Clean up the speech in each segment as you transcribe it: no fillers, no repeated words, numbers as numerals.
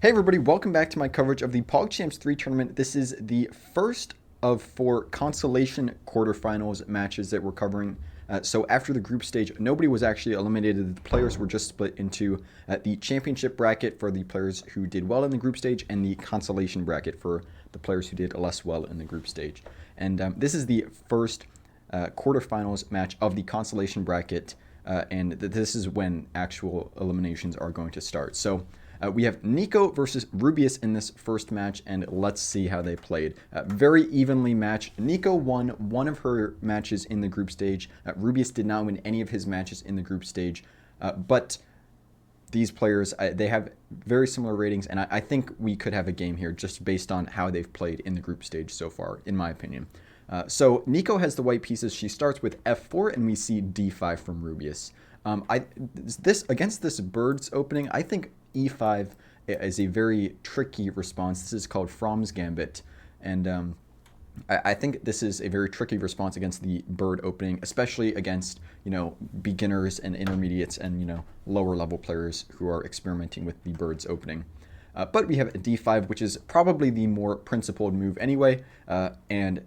Hey everybody, welcome back to my coverage of the PogChamps 3 tournament. This is the first of 4 Consolation quarterfinals matches that we're covering. So after the group stage, nobody was actually eliminated. The players were just split into the championship bracket for the players who did well in the group stage and the consolation bracket for the players who did less well in the group stage. And this is the first quarterfinals match of the consolation bracket, and this is when actual eliminations are going to start. So we have Neeko versus Rubius in this first match, and let's see how they played. Very evenly matched. Neeko won one of her matches in the group stage. Rubius did not win any of his matches in the group stage, but these players, they have very similar ratings, and I think we could have a game here just based on how they've played in the group stage so far, in my opinion. So Neeko has the white pieces. She starts with f4, and we see d5 from Rubius. Against this bird's opening, I think e5 is a very tricky response. This is called Fromm's Gambit, and I think this is a very tricky response against the bird opening, especially against beginners and intermediates and lower level players who are experimenting with the bird's opening. But we have d5, which is probably the more principled move anyway, and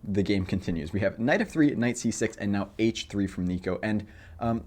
the game continues. We have knight f3, knight c6, and now h3 from Neeko. And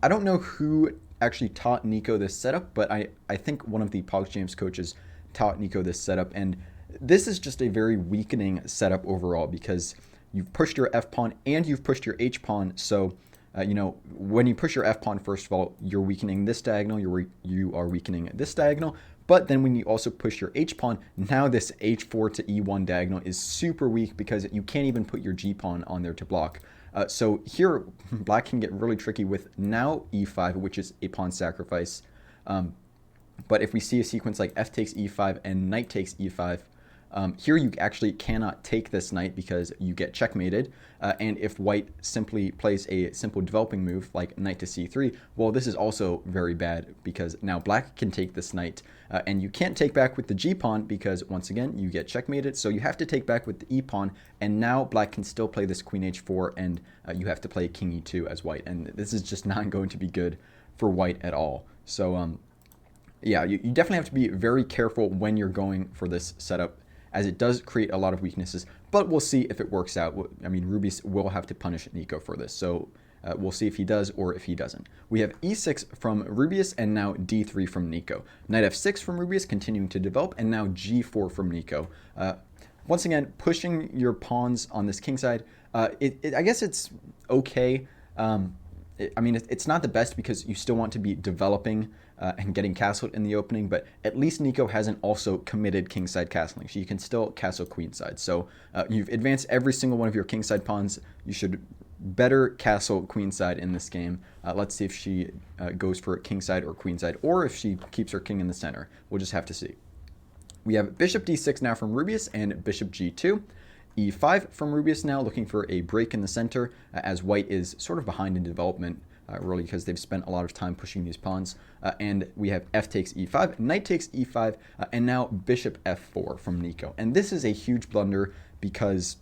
I don't know who actually taught Neeko this setup, but I think one of the PogChamps coaches taught Neeko this setup. And this is just a very weakening setup overall because you've pushed your f-pawn and you've pushed your h-pawn. So, when you push your f-pawn, first of all, you're weakening this diagonal, you are weakening this diagonal. But then when you also push your h-pawn, now this h4 to e1 diagonal is super weak because you can't even put your g-pawn on there to block. So here, black can get really tricky with now e5, which is a pawn sacrifice. But if we see a sequence like f takes e5 and knight takes e5, here you actually cannot take this knight because you get checkmated. And if white simply plays a simple developing move like knight to c3, well, this is also very bad because now black can take this knight. And you can't take back with the g-pawn because, once again, you get checkmated. So you have to take back with the e-pawn. And now black can still play this queen h4, and you have to play king e2 as white. And this is just not going to be good for white at all. So, yeah, you definitely have to be very careful when you're going for this setup, as it does create a lot of weaknesses, but we'll see if it works out. I mean, Rubius will have to punish Neeko for this, so we'll see if he does or if he doesn't. We have e6 from Rubius and now d3 from Neeko. Knight f6 from Rubius, continuing to develop, and now g4 from Neeko. Once again, pushing your pawns on this king side, I guess it's okay. It's not the best because you still want to be developing and getting castled in the opening, but at least Neeko hasn't also committed kingside castling. So you can still castle queenside. So you've advanced every single one of your kingside pawns. You should better castle queenside in this game. Let's see if she goes for kingside or queenside, or if she keeps her king in the center. We'll just have to see. We have bishop d6 now from Rubius and bishop g2. e5 from Rubius now, looking for a break in the center, as white is sort of behind in development, really because they've spent a lot of time pushing these pawns. And we have f takes e5, knight takes e5, and now bishop f4 from Neeko. And this is a huge blunder because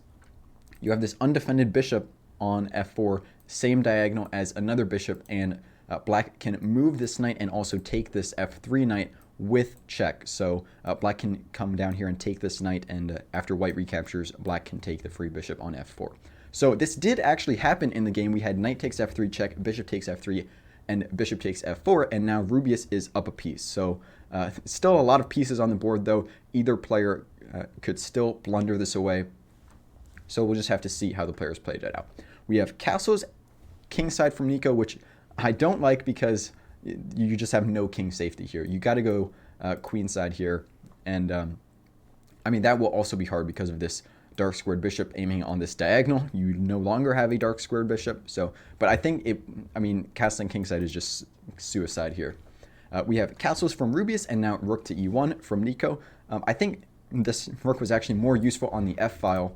you have this undefended bishop on f4, same diagonal as another bishop, and black can move this knight and also take this f3 knight with check. So black can come down here and take this knight, and after white recaptures, black can take the free bishop on f4. So this did actually happen in the game. We had knight takes f3 check, bishop takes f3, and bishop takes f4, and now Rubius is up a piece. So still a lot of pieces on the board, though. Either player could still blunder this away. So we'll just have to see how the players played it out. We have castles kingside from Neeko, which I don't like because you just have no king safety here. You got to go queenside here, and that will also be hard because of this dark squared bishop aiming on this diagonal. You no longer have a dark squared bishop. So, but I think castling kingside is just suicide here. We have castles from Rubius and now rook to e1 from Neeko. I think this rook was actually more useful on the f file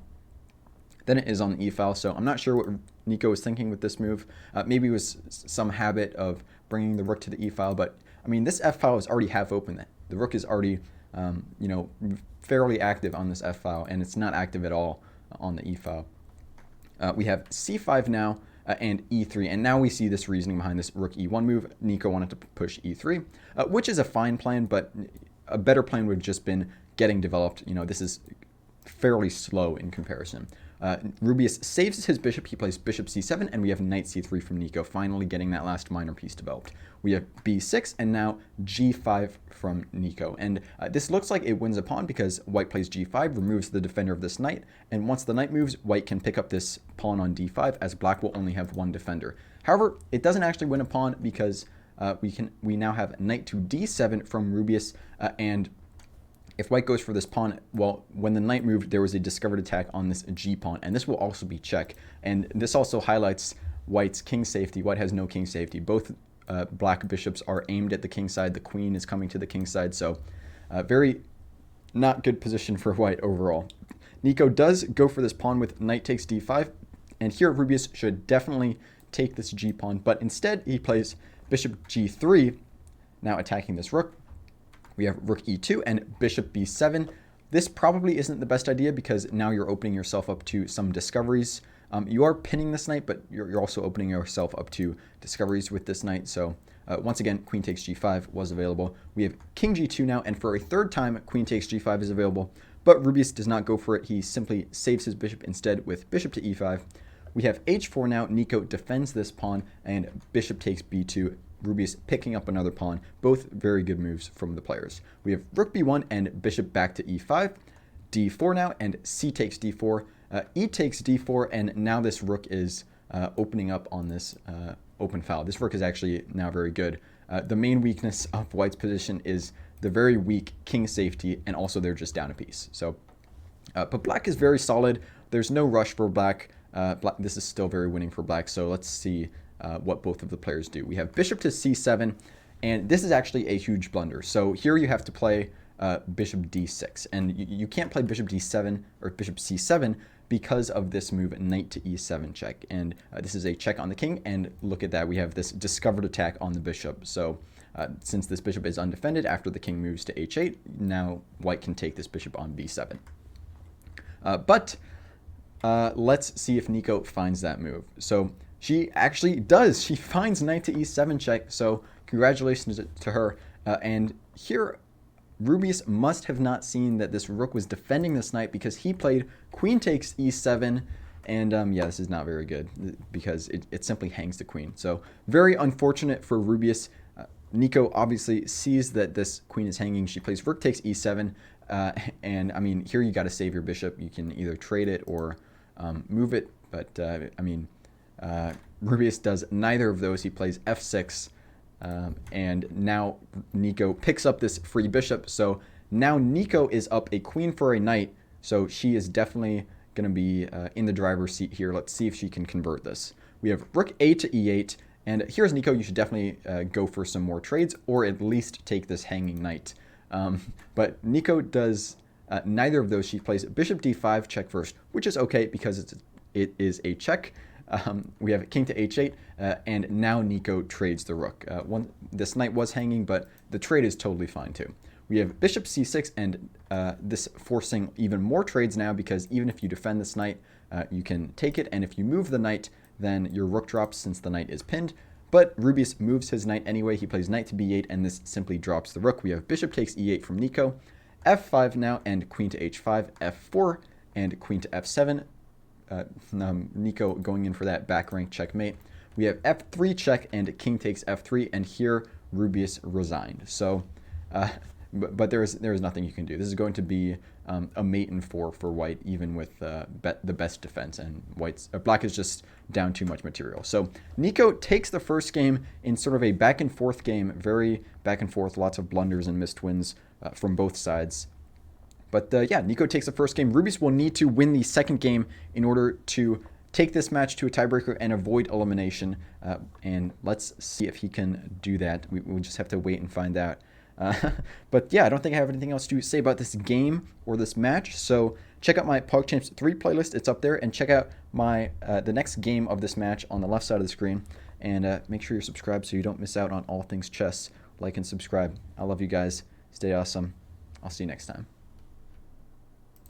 than it is on the e file. So I'm not sure what Neeko was thinking with this move. Maybe it was some habit of bringing the rook to the e file, but this f file is already half open. The rook is already fairly active on this f file, and it's not active at all on the e file. We have c5 now and e3, and now we see this reasoning behind this rook e1 move. Neeko wanted to push e3, which is a fine plan, but a better plan would have just been getting developed. This is fairly slow in comparison. Rubius saves his bishop. He plays bishop c7, and we have knight c3 from Neeko, finally getting that last minor piece developed. We have b6, and now g5 from Neeko. And this looks like it wins a pawn because white plays g5, removes the defender of this knight, and once the knight moves, white can pick up this pawn on d5, as black will only have one defender. However, it doesn't actually win a pawn because we now have knight to d7 from Rubius, and if white goes for this pawn, well, when the knight moved, there was a discovered attack on this g pawn, and this will also be check. And this also highlights white's king safety. White has no king safety. Both black bishops are aimed at the king side. The queen is coming to the king side, so very not good position for white overall. Neeko does go for this pawn with knight takes d5, and here Rubius should definitely take this g pawn, but instead he plays bishop g3, now attacking this rook. We have rook e2 and bishop b7. This probably isn't the best idea because now you're opening yourself up to some discoveries. You are pinning this knight, but you're also opening yourself up to discoveries with this knight. So once again, queen takes g5 was available. We have king g2 now, and for a third time, queen takes g5 is available. But Rubius does not go for it. He simply saves his bishop instead with bishop to e5. We have h4 now. Neeko defends this pawn, and bishop takes b2. Rubius picking up another pawn. Both very good moves from the players. We have rook b1 and bishop back to e5. d4 now, and c takes d4. E takes d4, and now this rook is opening up on this open file. This rook is actually now very good. The main weakness of white's position is the very weak king safety, and also they're just down a piece. So, but black is very solid. There's no rush for black. This is still very winning for black, so let's see what both of the players do. We have bishop to c7, and this is actually a huge blunder. So here you have to play bishop d6, and you can't play bishop d7 or bishop c7 because of this move knight to e7 check. And this is a check on the king, and look at that, we have this discovered attack on the bishop. So since this bishop is undefended after the king moves to h8, now white can take this bishop on b7. But let's see if Neeko finds that move. So she actually does. She finds knight to e7 check, so congratulations to her. And here, Rubius must have not seen that this rook was defending this knight because he played queen takes e7, and yeah, this is not very good because it simply hangs the queen. So very unfortunate for Rubius. Neeko obviously sees that this queen is hanging. She plays rook takes e7, and I mean, here you got to save your bishop. You can either trade it or move it, but I mean, Rubius does neither of those. He plays f6, and now Neeko picks up this free bishop. So now Neeko is up a queen for a knight, so she is definitely going to be in the driver's seat here. Let's see if she can convert this. We have rook a to e8, and here's Neeko. You should definitely go for some more trades, or at least take this hanging knight. But Neeko does neither of those. She plays bishop d5 check first, which is okay because it is a check. We have king to h8, and now Neeko trades the rook. This knight was hanging, but the trade is totally fine too. We have bishop c6, and this forcing even more trades now, because even if you defend this knight, you can take it, and if you move the knight, then your rook drops since the knight is pinned. But Rubius moves his knight anyway. He plays knight to b8, and this simply drops the rook. We have bishop takes e8 from Neeko, f5 now, and queen to h5, f4, and queen to f7. Neeko going in for that back rank checkmate. We have f3 check and king takes f3, and here Rubius resigned. So, but there is nothing you can do. This is going to be a mate in 4 for white, even with the best defense, and black is just down too much material. So Neeko takes the first game in sort of a back and forth game, very back and forth, lots of blunders and missed wins from both sides. But yeah, Neeko takes the first game. Rubius will need to win the second game in order to take this match to a tiebreaker and avoid elimination. And let's see if he can do that. We'll just have to wait and find out. But yeah, I don't think I have anything else to say about this game or this match. So check out my PogChamps 3 playlist. It's up there. And check out my the next game of this match on the left side of the screen. And make sure you're subscribed so you don't miss out on all things chess. Like and subscribe. I love you guys. Stay awesome. I'll see you next time.